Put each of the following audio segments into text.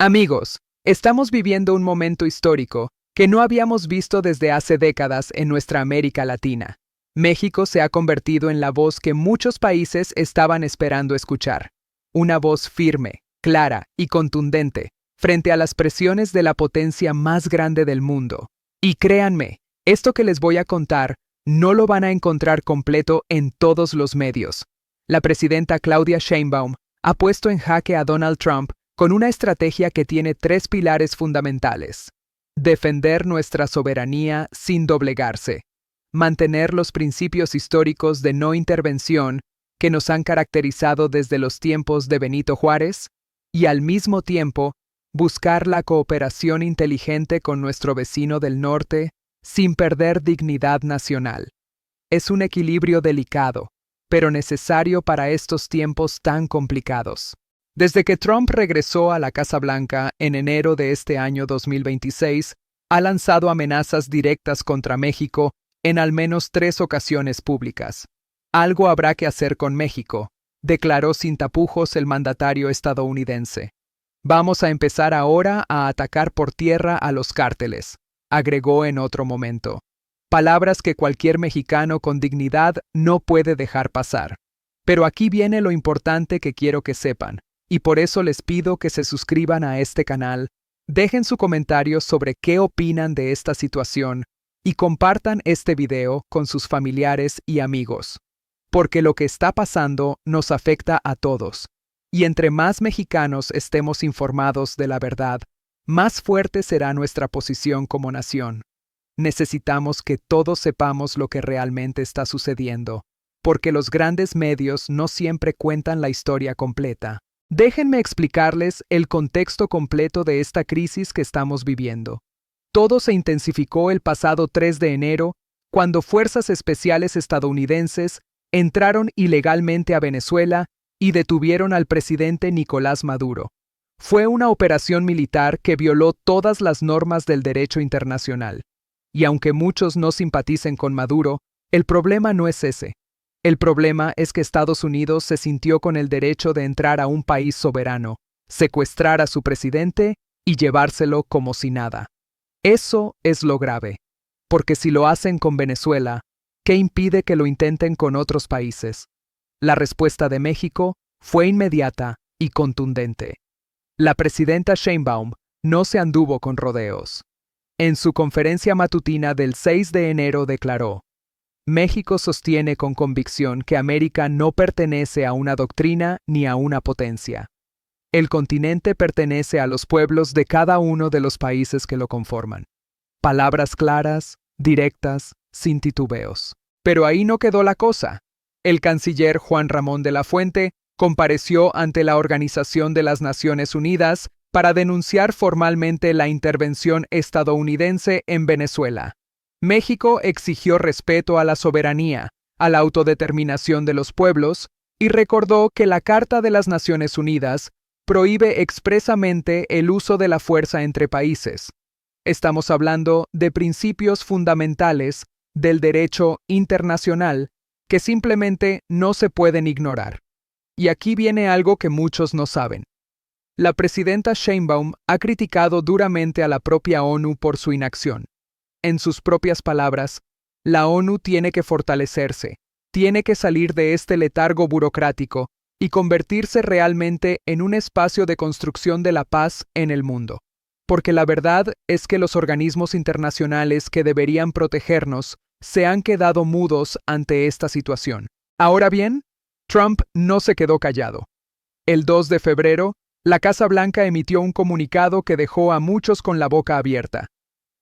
Amigos, estamos viviendo un momento histórico que no habíamos visto desde hace décadas en nuestra América Latina. México se ha convertido en la voz que muchos países estaban esperando escuchar. Una voz firme, clara y contundente frente a las presiones de la potencia más grande del mundo. Y créanme, esto que les voy a contar no lo van a encontrar completo en todos los medios. La presidenta Claudia Sheinbaum ha puesto en jaque a Donald Trump con una estrategia que tiene 3 pilares fundamentales: defender nuestra soberanía sin doblegarse, mantener los principios históricos de no intervención que nos han caracterizado desde los tiempos de Benito Juárez, y al mismo tiempo buscar la cooperación inteligente con nuestro vecino del norte sin perder dignidad nacional. Es un equilibrio delicado, pero necesario para estos tiempos tan complicados. Desde que Trump regresó a la Casa Blanca en enero de este año 2026, ha lanzado amenazas directas contra México en al menos 3 ocasiones públicas. Algo habrá que hacer con México, declaró sin tapujos el mandatario estadounidense. Vamos a empezar ahora a atacar por tierra a los cárteles, agregó en otro momento. Palabras que cualquier mexicano con dignidad no puede dejar pasar. Pero aquí viene lo importante que quiero que sepan, y por eso les pido que se suscriban a este canal, dejen su comentario sobre qué opinan de esta situación y compartan este video con sus familiares y amigos. Porque lo que está pasando nos afecta a todos. Y entre más mexicanos estemos informados de la verdad, más fuerte será nuestra posición como nación. Necesitamos que todos sepamos lo que realmente está sucediendo, porque los grandes medios no siempre cuentan la historia completa. Déjenme explicarles el contexto completo de esta crisis que estamos viviendo. Todo se intensificó el pasado 3 de enero, cuando fuerzas especiales estadounidenses entraron ilegalmente a Venezuela y detuvieron al presidente Nicolás Maduro. Fue una operación militar que violó todas las normas del derecho internacional. Y aunque muchos no simpaticen con Maduro, el problema no es ese. El problema es que Estados Unidos se sintió con el derecho de entrar a un país soberano, secuestrar a su presidente y llevárselo como si nada. Eso es lo grave, porque si lo hacen con Venezuela, ¿qué impide que lo intenten con otros países? La respuesta de México fue inmediata y contundente. La presidenta Sheinbaum no se anduvo con rodeos. En su conferencia matutina del 6 de enero declaró: México sostiene con convicción que América no pertenece a una doctrina ni a una potencia. El continente pertenece a los pueblos de cada uno de los países que lo conforman. Palabras claras, directas, sin titubeos. Pero ahí no quedó la cosa. El canciller Juan Ramón de la Fuente compareció ante la Organización de las Naciones Unidas para denunciar formalmente la intervención estadounidense en Venezuela. México exigió respeto a la soberanía, a la autodeterminación de los pueblos, y recordó que la Carta de las Naciones Unidas prohíbe expresamente el uso de la fuerza entre países. Estamos hablando de principios fundamentales del derecho internacional que simplemente no se pueden ignorar. Y aquí viene algo que muchos no saben. La presidenta Sheinbaum ha criticado duramente a la propia ONU por su inacción. En sus propias palabras, la ONU tiene que fortalecerse, tiene que salir de este letargo burocrático y convertirse realmente en un espacio de construcción de la paz en el mundo. Porque la verdad es que los organismos internacionales que deberían protegernos se han quedado mudos ante esta situación. Ahora bien, Trump no se quedó callado. El 2 de febrero, la Casa Blanca emitió un comunicado que dejó a muchos con la boca abierta.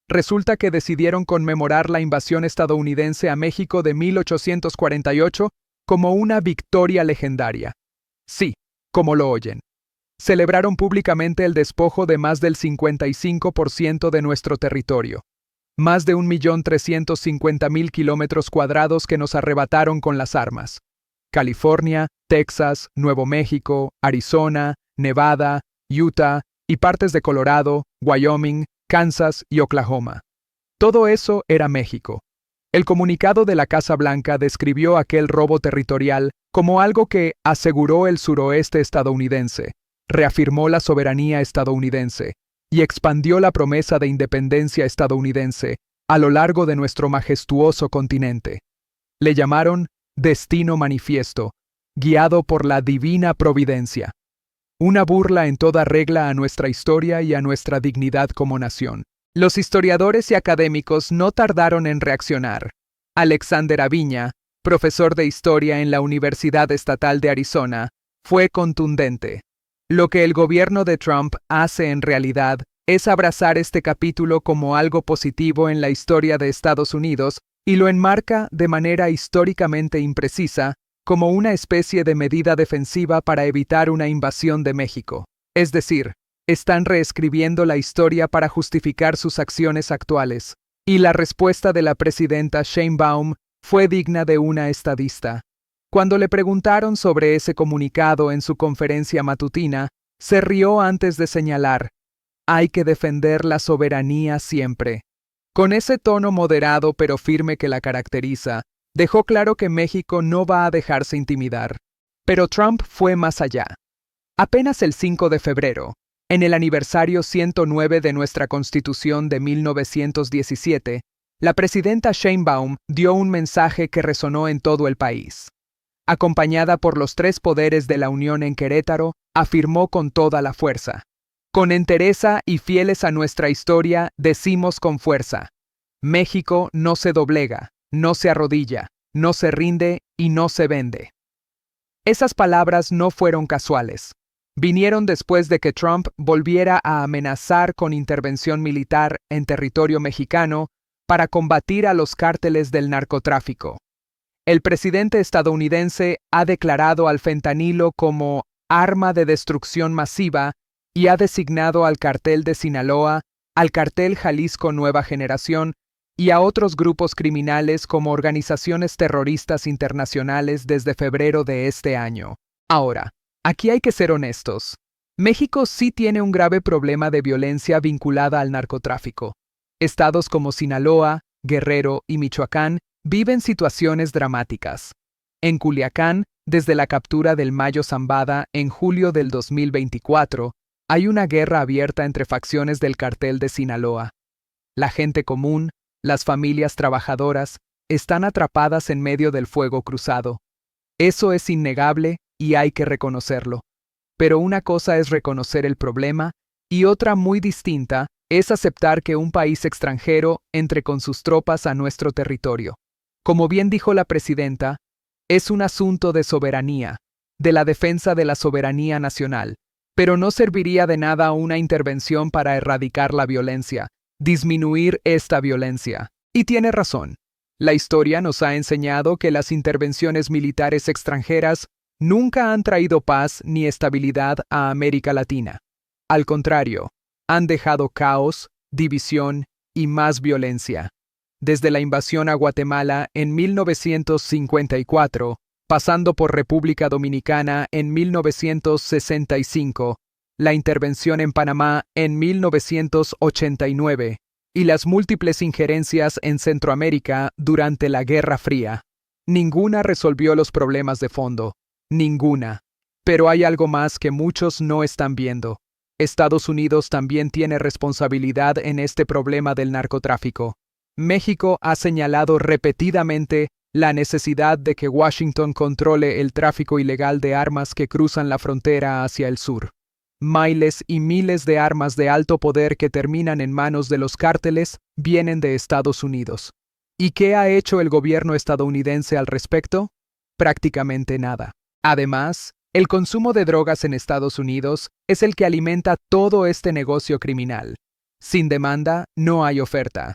Resulta que decidieron conmemorar la invasión estadounidense a México de 1848 como una victoria legendaria. Sí, como lo oyen. Celebraron públicamente el despojo de más del 55% de nuestro territorio. Más de 1.350.000 kilómetros cuadrados que nos arrebataron con las armas. California, Texas, Nuevo México, Arizona, Nevada, Utah y partes de Colorado, Wyoming, Kansas y Oklahoma. Todo eso era México. El comunicado de la Casa Blanca describió aquel robo territorial como algo que aseguró el suroeste estadounidense, reafirmó la soberanía estadounidense y expandió la promesa de independencia estadounidense a lo largo de nuestro majestuoso continente. Le llamaron Destino Manifiesto, guiado por la divina providencia. Una burla en toda regla a nuestra historia y a nuestra dignidad como nación. Los historiadores y académicos no tardaron en reaccionar. Alexander Aviña, profesor de historia en la Universidad Estatal de Arizona, fue contundente. Lo que el gobierno de Trump hace en realidad es abrazar este capítulo como algo positivo en la historia de Estados Unidos y lo enmarca de manera históricamente imprecisa como una especie de medida defensiva para evitar una invasión de México. Es decir, están reescribiendo la historia para justificar sus acciones actuales. Y la respuesta de la presidenta Sheinbaum fue digna de una estadista. Cuando le preguntaron sobre ese comunicado en su conferencia matutina, se rió antes de señalar: hay que defender la soberanía siempre. Con ese tono moderado pero firme que la caracteriza, dejó claro que México no va a dejarse intimidar. Pero Trump fue más allá. Apenas el 5 de febrero, en el aniversario 109 de nuestra Constitución de 1917, la presidenta Sheinbaum dio un mensaje que resonó en todo el país. Acompañada por los tres poderes de la Unión en Querétaro, afirmó con toda la fuerza: con entereza y fieles a nuestra historia, decimos con fuerza: México no se doblega, no se arrodilla, no se rinde y no se vende. Esas palabras no fueron casuales. Vinieron después de que Trump volviera a amenazar con intervención militar en territorio mexicano para combatir a los cárteles del narcotráfico. El presidente estadounidense ha declarado al fentanilo como arma de destrucción masiva y ha designado al cartel de Sinaloa, al cartel Jalisco Nueva Generación y a otros grupos criminales como organizaciones terroristas internacionales desde febrero de este año. Ahora, aquí hay que ser honestos. México sí tiene un grave problema de violencia vinculada al narcotráfico. Estados como Sinaloa, Guerrero y Michoacán viven situaciones dramáticas. En Culiacán, desde la captura del Mayo Zambada en julio del 2024, hay una guerra abierta entre facciones del cartel de Sinaloa. La gente común, las familias trabajadoras, están atrapadas en medio del fuego cruzado. Eso es innegable y hay que reconocerlo. Pero una cosa es reconocer el problema y otra muy distinta es aceptar que un país extranjero entre con sus tropas a nuestro territorio. Como bien dijo la presidenta, es un asunto de soberanía, de la defensa de la soberanía nacional, pero no serviría de nada una intervención para erradicar la violencia, disminuir esta violencia. Y tiene razón. La historia nos ha enseñado que las intervenciones militares extranjeras nunca han traído paz ni estabilidad a América Latina. Al contrario, han dejado caos, división y más violencia. Desde la invasión a Guatemala en 1954, pasando por República Dominicana en 1965, la intervención en Panamá en 1989 y las múltiples injerencias en Centroamérica durante la Guerra Fría. Ninguna resolvió los problemas de fondo. Ninguna. Pero hay algo más que muchos no están viendo. Estados Unidos también tiene responsabilidad en este problema del narcotráfico. México ha señalado repetidamente la necesidad de que Washington controle el tráfico ilegal de armas que cruzan la frontera hacia el sur. Miles y miles de armas de alto poder que terminan en manos de los cárteles vienen de Estados Unidos. ¿Y qué ha hecho el gobierno estadounidense al respecto? Prácticamente nada. Además, el consumo de drogas en Estados Unidos es el que alimenta todo este negocio criminal. Sin demanda, no hay oferta.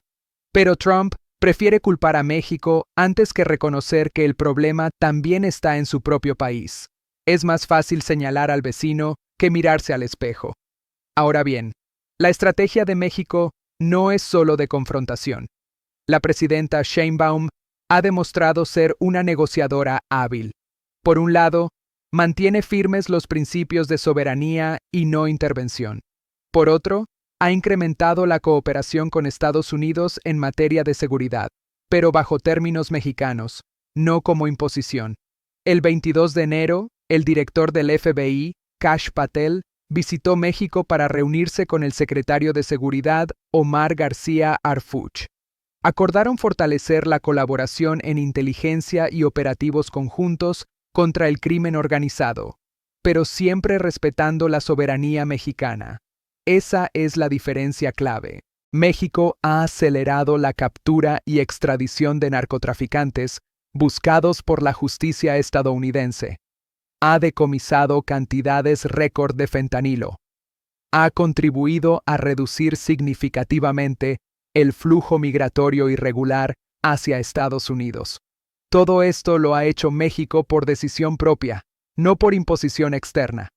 Pero Trump prefiere culpar a México antes que reconocer que el problema también está en su propio país. Es más fácil señalar al vecino que mirarse al espejo. Ahora bien, la estrategia de México no es solo de confrontación. La presidenta Sheinbaum ha demostrado ser una negociadora hábil. Por un lado, mantiene firmes los principios de soberanía y no intervención. Por otro, ha incrementado la cooperación con Estados Unidos en materia de seguridad, pero bajo términos mexicanos, no como imposición. El 22 de enero, el director del FBI, Kash Patel, visitó México para reunirse con el secretario de Seguridad, Omar García Harfuch. Acordaron fortalecer la colaboración en inteligencia y operativos conjuntos contra el crimen organizado, pero siempre respetando la soberanía mexicana. Esa es la diferencia clave. México ha acelerado la captura y extradición de narcotraficantes buscados por la justicia estadounidense. Ha decomisado cantidades récord de fentanilo. Ha contribuido a reducir significativamente el flujo migratorio irregular hacia Estados Unidos. Todo esto lo ha hecho México por decisión propia, no por imposición externa.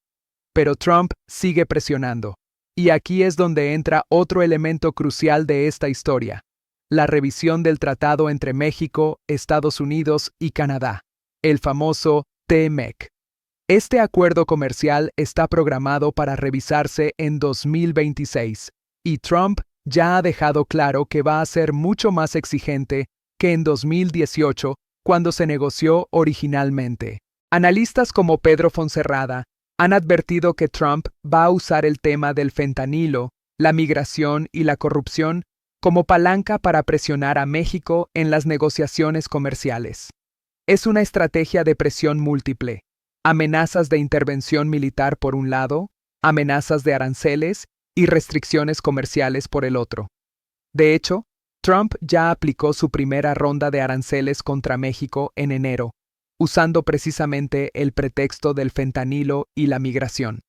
Pero Trump sigue presionando. Y aquí es donde entra otro elemento crucial de esta historia: la revisión del tratado entre México, Estados Unidos y Canadá, el famoso TMEC. Este acuerdo comercial está programado para revisarse en 2026, y Trump ya ha dejado claro que va a ser mucho más exigente que en 2018, cuando se negoció originalmente. Analistas como Pedro Fonserrada han advertido que Trump va a usar el tema del fentanilo, la migración y la corrupción como palanca para presionar a México en las negociaciones comerciales. Es una estrategia de presión múltiple: amenazas de intervención militar por un lado, amenazas de aranceles y restricciones comerciales por el otro. De hecho, Trump ya aplicó su primera ronda de aranceles contra México en enero, usando precisamente el pretexto del fentanilo y la migración.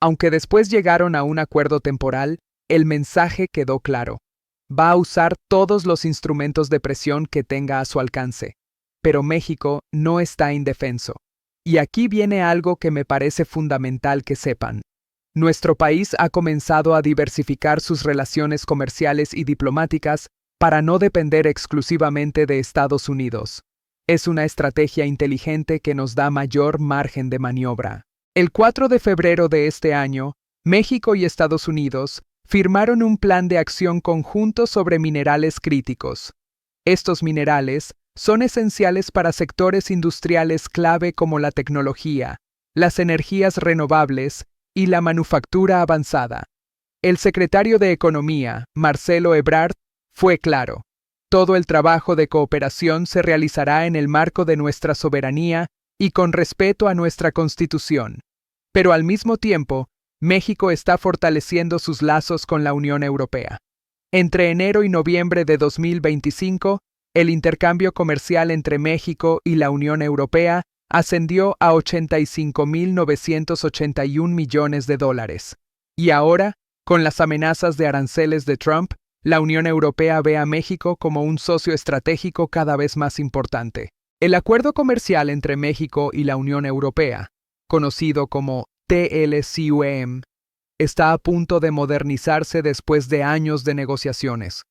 Aunque después llegaron a un acuerdo temporal, el mensaje quedó claro: va a usar todos los instrumentos de presión que tenga a su alcance. Pero México no está indefenso. Y aquí viene algo que me parece fundamental que sepan. Nuestro país ha comenzado a diversificar sus relaciones comerciales y diplomáticas para no depender exclusivamente de Estados Unidos. Es una estrategia inteligente que nos da mayor margen de maniobra. El 4 de febrero de este año, México y Estados Unidos firmaron un plan de acción conjunto sobre minerales críticos. Estos minerales son esenciales para sectores industriales clave como la tecnología, las energías renovables y la manufactura avanzada. El secretario de Economía, Marcelo Ebrard, fue claro: todo el trabajo de cooperación se realizará en el marco de nuestra soberanía y con respeto a nuestra Constitución. Pero al mismo tiempo, México está fortaleciendo sus lazos con la Unión Europea. Entre enero y noviembre de 2025, el intercambio comercial entre México y la Unión Europea ascendió a $85.981 millones. Y ahora, con las amenazas de aranceles de Trump, la Unión Europea ve a México como un socio estratégico cada vez más importante. El acuerdo comercial entre México y la Unión Europea, conocido como TLCUEM, está a punto de modernizarse después de años de negociaciones.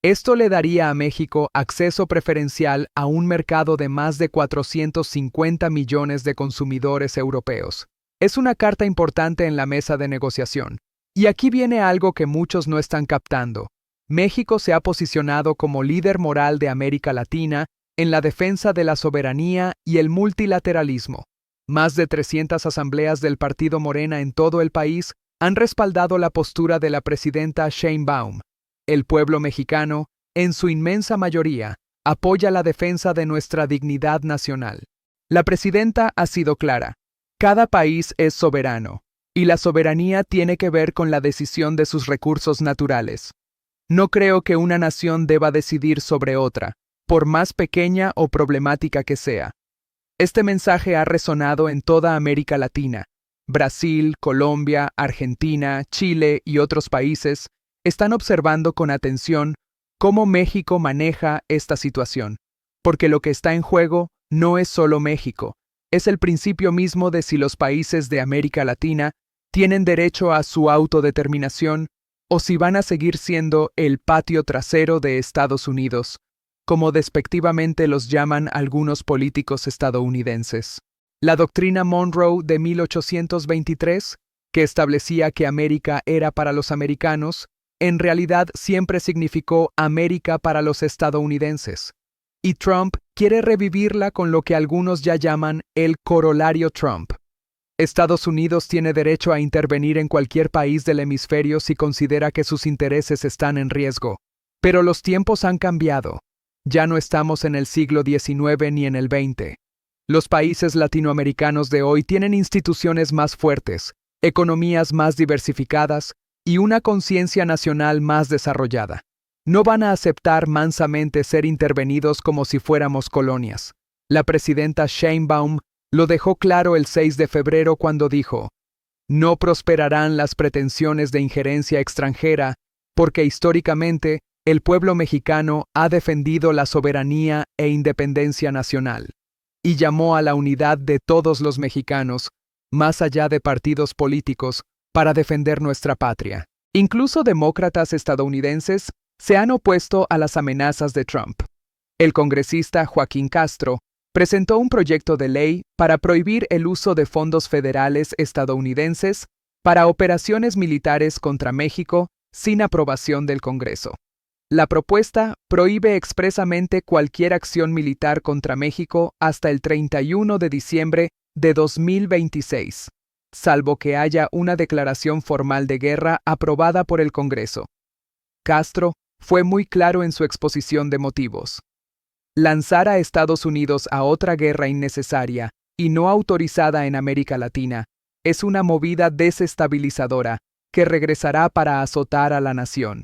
Esto le daría a México acceso preferencial a un mercado de más de 450 millones de consumidores europeos. Es una carta importante en la mesa de negociación. Y aquí viene algo que muchos no están captando. México se ha posicionado como líder moral de América Latina en la defensa de la soberanía y el multilateralismo. Más de 300 asambleas del Partido Morena en todo el país han respaldado la postura de la presidenta Sheinbaum. El pueblo mexicano, en su inmensa mayoría, apoya la defensa de nuestra dignidad nacional. La presidenta ha sido clara: cada país es soberano, y la soberanía tiene que ver con la decisión de sus recursos naturales. No creo que una nación deba decidir sobre otra, por más pequeña o problemática que sea. Este mensaje ha resonado en toda América Latina. Brasil, Colombia, Argentina, Chile y otros países están observando con atención cómo México maneja esta situación, porque lo que está en juego no es solo México, es el principio mismo de si los países de América Latina tienen derecho a su autodeterminación o si van a seguir siendo el patio trasero de Estados Unidos, como despectivamente los llaman algunos políticos estadounidenses. La doctrina Monroe de 1823, que establecía que América era para los americanos, en realidad siempre significó América para los estadounidenses. Y Trump quiere revivirla con lo que algunos ya llaman el corolario Trump. Estados Unidos tiene derecho a intervenir en cualquier país del hemisferio si considera que sus intereses están en riesgo. Pero los tiempos han cambiado. Ya no estamos en el siglo XIX ni en el XX. Los países latinoamericanos de hoy tienen instituciones más fuertes, economías más diversificadas y una conciencia nacional más desarrollada. No van a aceptar mansamente ser intervenidos como si fuéramos colonias. La presidenta Sheinbaum lo dejó claro el 6 de febrero cuando dijo: "No prosperarán las pretensiones de injerencia extranjera porque históricamente el pueblo mexicano ha defendido la soberanía e independencia nacional", y llamó a la unidad de todos los mexicanos, más allá de partidos políticos, para defender nuestra patria. Incluso demócratas estadounidenses se han opuesto a las amenazas de Trump. El congresista Joaquín Castro presentó un proyecto de ley para prohibir el uso de fondos federales estadounidenses para operaciones militares contra México sin aprobación del Congreso. La propuesta prohíbe expresamente cualquier acción militar contra México hasta el 31 de diciembre de 2026, salvo que haya una declaración formal de guerra aprobada por el Congreso. Castro fue muy claro en su exposición de motivos. Lanzar a Estados Unidos a otra guerra innecesaria y no autorizada en América Latina es una movida desestabilizadora que regresará para azotar a la nación.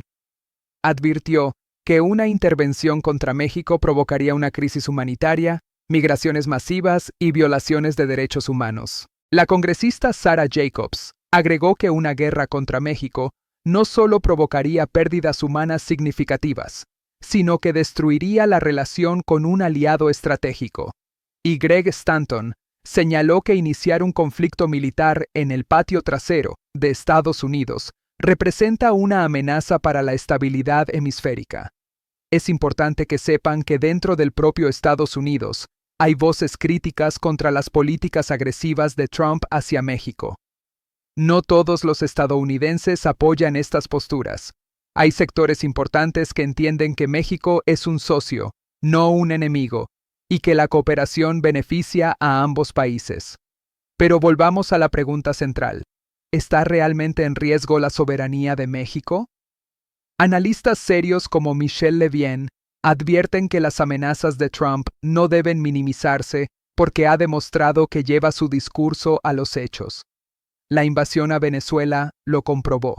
Advirtió que una intervención contra México provocaría una crisis humanitaria, migraciones masivas y violaciones de derechos humanos. La congresista Sarah Jacobs agregó que una guerra contra México no solo provocaría pérdidas humanas significativas, sino que destruiría la relación con un aliado estratégico. Y Greg Stanton señaló que iniciar un conflicto militar en el patio trasero de Estados Unidos representa una amenaza para la estabilidad hemisférica. Es importante que sepan que dentro del propio Estados Unidos hay voces críticas contra las políticas agresivas de Trump hacia México. No todos los estadounidenses apoyan estas posturas. Hay sectores importantes que entienden que México es un socio, no un enemigo, y que la cooperación beneficia a ambos países. Pero volvamos a la pregunta central: ¿está realmente en riesgo la soberanía de México? Analistas serios como Michel Levien advierten que las amenazas de Trump no deben minimizarse porque ha demostrado que lleva su discurso a los hechos. La invasión a Venezuela lo comprobó.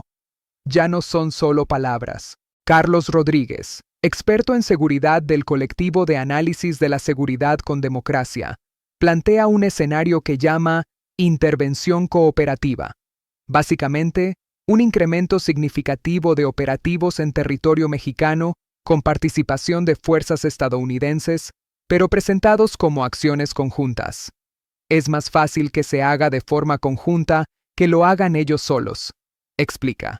Ya no son solo palabras. Carlos Rodríguez, experto en seguridad del colectivo de análisis de la seguridad con democracia, plantea un escenario que llama intervención cooperativa. Básicamente, un incremento significativo de operativos en territorio mexicano con participación de fuerzas estadounidenses, pero presentados como acciones conjuntas. Es más fácil que se haga de forma conjunta que lo hagan ellos solos, explica.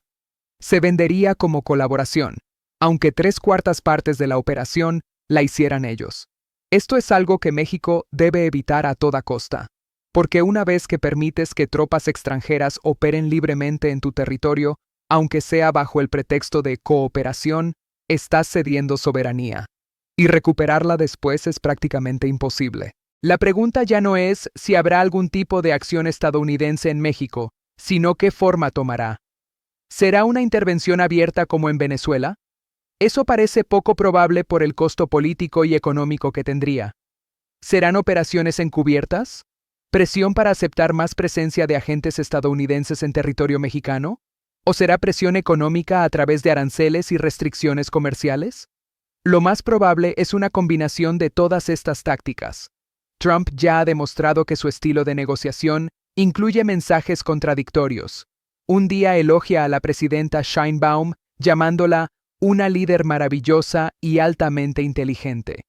Se vendería como colaboración, aunque 3/4 partes de la operación la hicieran ellos. Esto es algo que México debe evitar a toda costa, porque una vez que permites que tropas extranjeras operen libremente en tu territorio, aunque sea bajo el pretexto de cooperación, estás cediendo soberanía. Y recuperarla después es prácticamente imposible. La pregunta ya no es si habrá algún tipo de acción estadounidense en México, sino qué forma tomará. ¿Será una intervención abierta como en Venezuela? Eso parece poco probable por el costo político y económico que tendría. ¿Serán operaciones encubiertas? ¿Presión para aceptar más presencia de agentes estadounidenses en territorio mexicano? ¿O será presión económica a través de aranceles y restricciones comerciales? Lo más probable es una combinación de todas estas tácticas. Trump ya ha demostrado que su estilo de negociación incluye mensajes contradictorios. Un día elogia a la presidenta Sheinbaum, llamándola una líder maravillosa y altamente inteligente.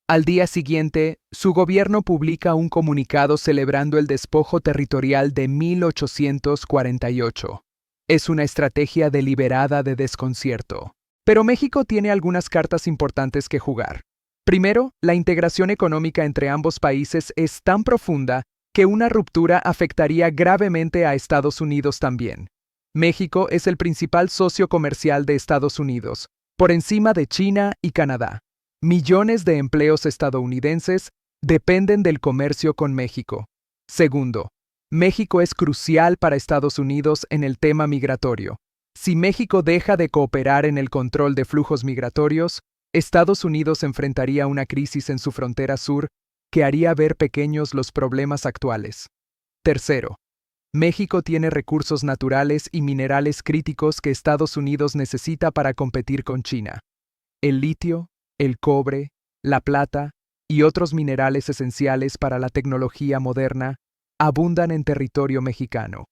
Al día siguiente, su gobierno publica un comunicado celebrando el despojo territorial de 1848. Es una estrategia deliberada de desconcierto. Pero México tiene algunas cartas importantes que jugar. Primero, la integración económica entre ambos países es tan profunda que una ruptura afectaría gravemente a Estados Unidos también. México es el principal socio comercial de Estados Unidos, por encima de China y Canadá. Millones de empleos estadounidenses dependen del comercio con México. Segundo, México es crucial para Estados Unidos en el tema migratorio. Si México deja de cooperar en el control de flujos migratorios, Estados Unidos enfrentaría una crisis en su frontera sur que haría ver pequeños los problemas actuales. Tercero, México tiene recursos naturales y minerales críticos que Estados Unidos necesita para competir con China. El litio, el cobre, la plata y otros minerales esenciales para la tecnología moderna abundan en territorio mexicano.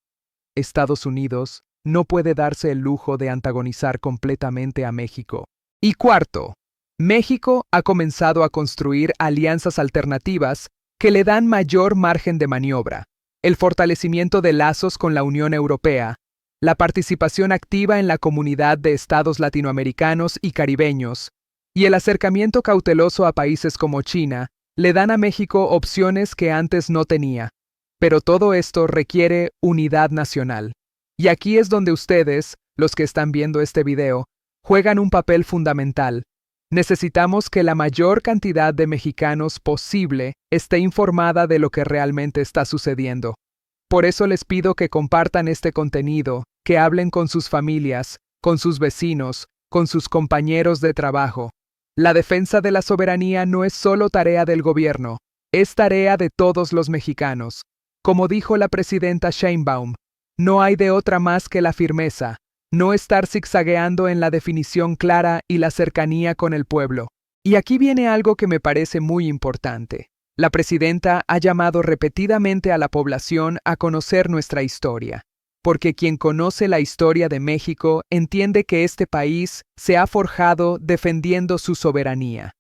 Estados Unidos no puede darse el lujo de antagonizar completamente a México. Y cuarto, México ha comenzado a construir alianzas alternativas que le dan mayor margen de maniobra, el fortalecimiento de lazos con la Unión Europea, la participación activa en la comunidad de estados latinoamericanos y caribeños, y el acercamiento cauteloso a países como China, le dan a México opciones que antes no tenía. Pero todo esto requiere unidad nacional. Y aquí es donde ustedes, los que están viendo este video, juegan un papel fundamental. Necesitamos que la mayor cantidad de mexicanos posible esté informada de lo que realmente está sucediendo. Por eso les pido que compartan este contenido, que hablen con sus familias, con sus vecinos, con sus compañeros de trabajo. La defensa de la soberanía no es solo tarea del gobierno, es tarea de todos los mexicanos. Como dijo la presidenta Sheinbaum, no hay de otra más que la firmeza, no estar zigzagueando en la definición clara y la cercanía con el pueblo. Y aquí viene algo que me parece muy importante. La presidenta ha llamado repetidamente a la población a conocer nuestra historia, porque quien conoce la historia de México entiende que este país se ha forjado defendiendo su soberanía,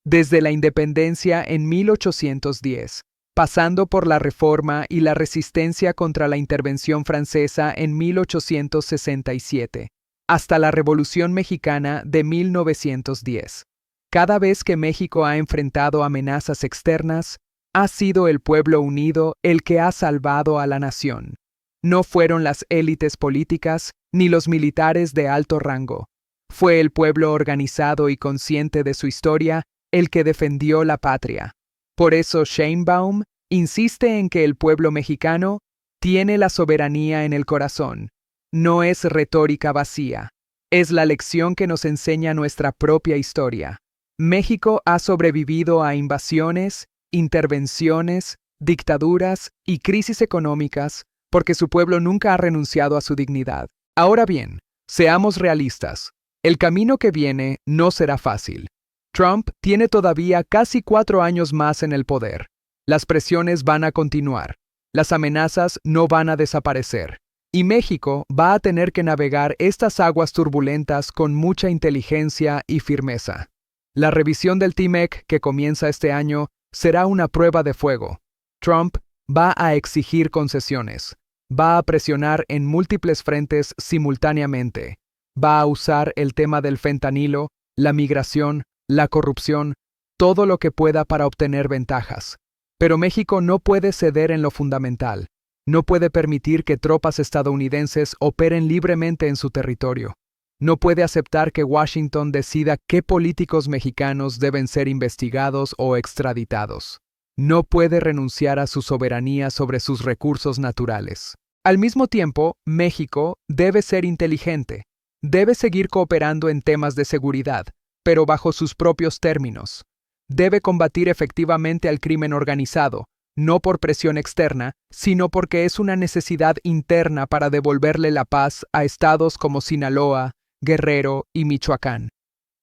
desde la independencia en 1810. Pasando por la Reforma y la resistencia contra la intervención francesa en 1867, hasta la Revolución Mexicana de 1910. Cada vez que México ha enfrentado amenazas externas, ha sido el pueblo unido el que ha salvado a la nación. No fueron las élites políticas ni los militares de alto rango. Fue el pueblo organizado y consciente de su historia el que defendió la patria. Por eso Sheinbaum insiste en que el pueblo mexicano tiene la soberanía en el corazón. No es retórica vacía. Es la lección que nos enseña nuestra propia historia. México ha sobrevivido a invasiones, intervenciones, dictaduras y crisis económicas porque su pueblo nunca ha renunciado a su dignidad. Ahora bien, seamos realistas. El camino que viene no será fácil. Trump tiene todavía casi 4 años más en el poder. Las presiones van a continuar. Las amenazas no van a desaparecer. Y México va a tener que navegar estas aguas turbulentas con mucha inteligencia y firmeza. La revisión del TMEC que comienza este año será una prueba de fuego. Trump va a exigir concesiones. Va a presionar en múltiples frentes simultáneamente. Va a usar el tema del fentanilo, la migración, la corrupción, todo lo que pueda para obtener ventajas. Pero México no puede ceder en lo fundamental. No puede permitir que tropas estadounidenses operen libremente en su territorio. No puede aceptar que Washington decida qué políticos mexicanos deben ser investigados o extraditados. No puede renunciar a su soberanía sobre sus recursos naturales. Al mismo tiempo, México debe ser inteligente. Debe seguir cooperando en temas de seguridad, pero bajo sus propios términos. Debe combatir efectivamente al crimen organizado, no por presión externa, sino porque es una necesidad interna para devolverle la paz a estados como Sinaloa, Guerrero y Michoacán.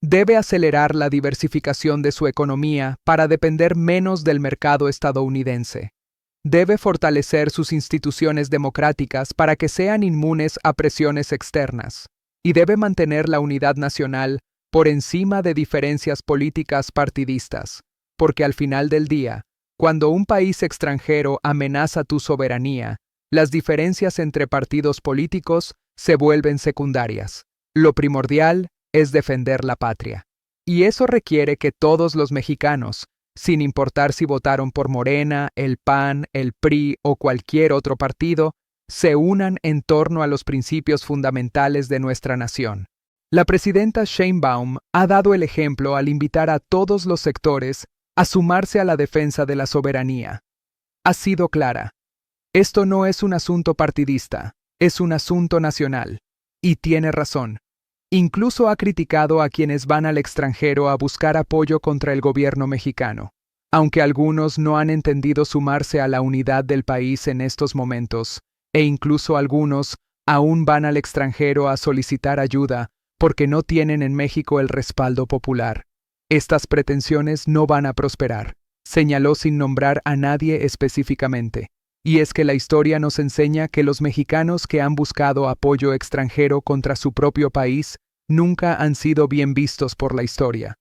Debe acelerar la diversificación de su economía para depender menos del mercado estadounidense. Debe fortalecer sus instituciones democráticas para que sean inmunes a presiones externas. Y debe mantener la unidad nacional por encima de diferencias políticas partidistas, porque al final del día, cuando un país extranjero amenaza tu soberanía, las diferencias entre partidos políticos se vuelven secundarias. Lo primordial es defender la patria. Y eso requiere que todos los mexicanos, sin importar si votaron por Morena, el PAN, el PRI o cualquier otro partido, se unan en torno a los principios fundamentales de nuestra nación. La presidenta Sheinbaum ha dado el ejemplo al invitar a todos los sectores a sumarse a la defensa de la soberanía. Ha sido clara. Esto no es un asunto partidista, es un asunto nacional. Y tiene razón. Incluso ha criticado a quienes van al extranjero a buscar apoyo contra el gobierno mexicano. Aunque algunos no han entendido sumarse a la unidad del país en estos momentos, e incluso algunos aún van al extranjero a solicitar ayuda porque no tienen en México el respaldo popular. Estas pretensiones no van a prosperar, señaló sin nombrar a nadie específicamente. Y es que la historia nos enseña que los mexicanos que han buscado apoyo extranjero contra su propio país nunca han sido bien vistos por la historia.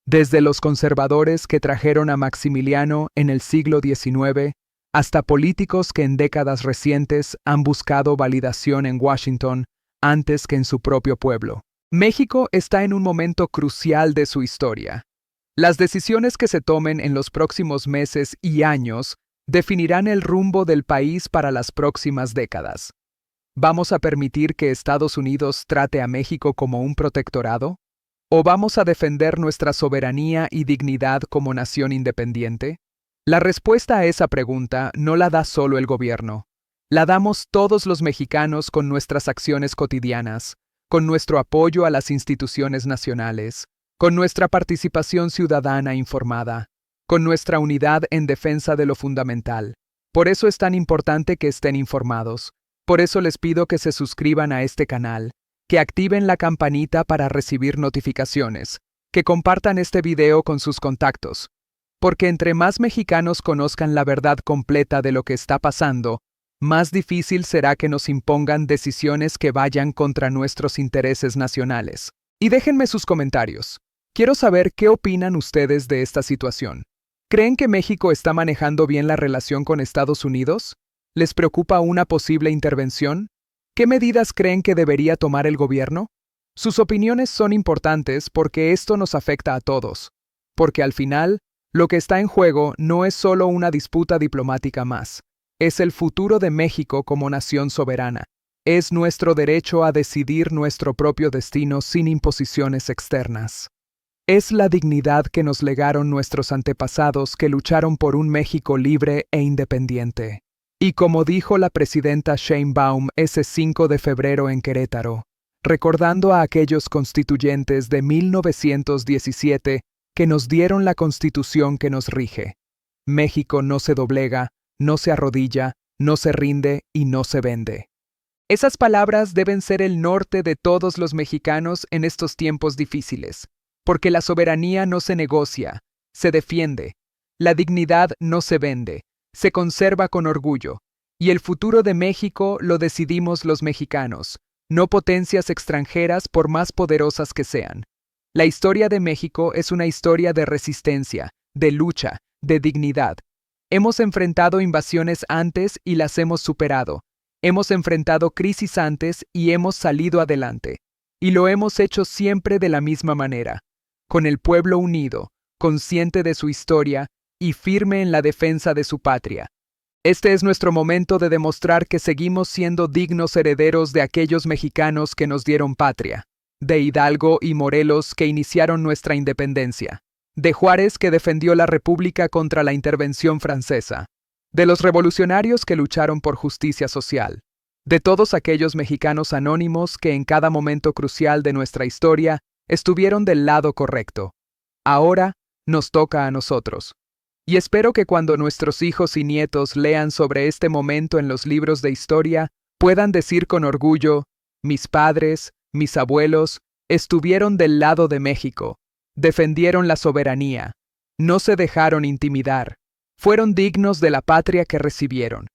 Desde los conservadores que trajeron a Maximiliano en el siglo XIX, hasta políticos que en décadas recientes han buscado validación en Washington antes que en su propio pueblo. México está en un momento crucial de su historia. Las decisiones que se tomen en los próximos meses y años definirán el rumbo del país para las próximas décadas. ¿Vamos a permitir que Estados Unidos trate a México como un protectorado? ¿O vamos a defender nuestra soberanía y dignidad como nación independiente? La respuesta a esa pregunta no la da solo el gobierno. La damos todos los mexicanos con nuestras acciones cotidianas, con nuestro apoyo a las instituciones nacionales, con nuestra participación ciudadana informada, con nuestra unidad en defensa de lo fundamental. Por eso es tan importante que estén informados. Por eso les pido que se suscriban a este canal, que activen la campanita para recibir notificaciones, que compartan este video con sus contactos. Porque entre más mexicanos conozcan la verdad completa de lo que está pasando, más difícil será que nos impongan decisiones que vayan contra nuestros intereses nacionales. Y déjenme sus comentarios. Quiero saber qué opinan ustedes de esta situación. ¿Creen que México está manejando bien la relación con Estados Unidos? ¿Les preocupa una posible intervención? ¿Qué medidas creen que debería tomar el gobierno? Sus opiniones son importantes porque esto nos afecta a todos. Porque al final, lo que está en juego no es solo una disputa diplomática más. Es el futuro de México como nación soberana. Es nuestro derecho a decidir nuestro propio destino sin imposiciones externas. Es la dignidad que nos legaron nuestros antepasados que lucharon por un México libre e independiente. Y como dijo la presidenta Sheinbaum ese 5 de febrero en Querétaro, recordando a aquellos constituyentes de 1917 que nos dieron la Constitución que nos rige. México no se doblega, no se arrodilla, no se rinde y no se vende. Esas palabras deben ser el norte de todos los mexicanos en estos tiempos difíciles. Porque la soberanía no se negocia, se defiende. La dignidad no se vende, se conserva con orgullo. Y el futuro de México lo decidimos los mexicanos, no potencias extranjeras por más poderosas que sean. La historia de México es una historia de resistencia, de lucha, de dignidad. Hemos enfrentado invasiones antes y las hemos superado. Hemos enfrentado crisis antes y hemos salido adelante. Y lo hemos hecho siempre de la misma manera. Con el pueblo unido, consciente de su historia y firme en la defensa de su patria. Este es nuestro momento de demostrar que seguimos siendo dignos herederos de aquellos mexicanos que nos dieron patria, de Hidalgo y Morelos que iniciaron nuestra independencia, de Juárez que defendió la República contra la intervención francesa, de los revolucionarios que lucharon por justicia social, de todos aquellos mexicanos anónimos que en cada momento crucial de nuestra historia estuvieron del lado correcto. Ahora nos toca a nosotros. Y espero que cuando nuestros hijos y nietos lean sobre este momento en los libros de historia, puedan decir con orgullo, mis padres, mis abuelos, estuvieron del lado de México, defendieron la soberanía, no se dejaron intimidar, fueron dignos de la patria que recibieron.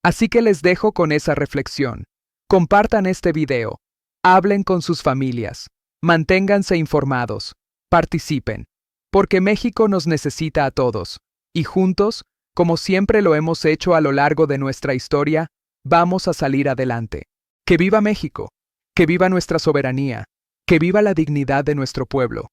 Así que les dejo con esa reflexión. Compartan este video, hablen con sus familias. Manténganse informados, participen, porque México nos necesita a todos, y juntos, como siempre lo hemos hecho a lo largo de nuestra historia, vamos a salir adelante. ¡Que viva México! ¡Que viva nuestra soberanía! ¡Que viva la dignidad de nuestro pueblo!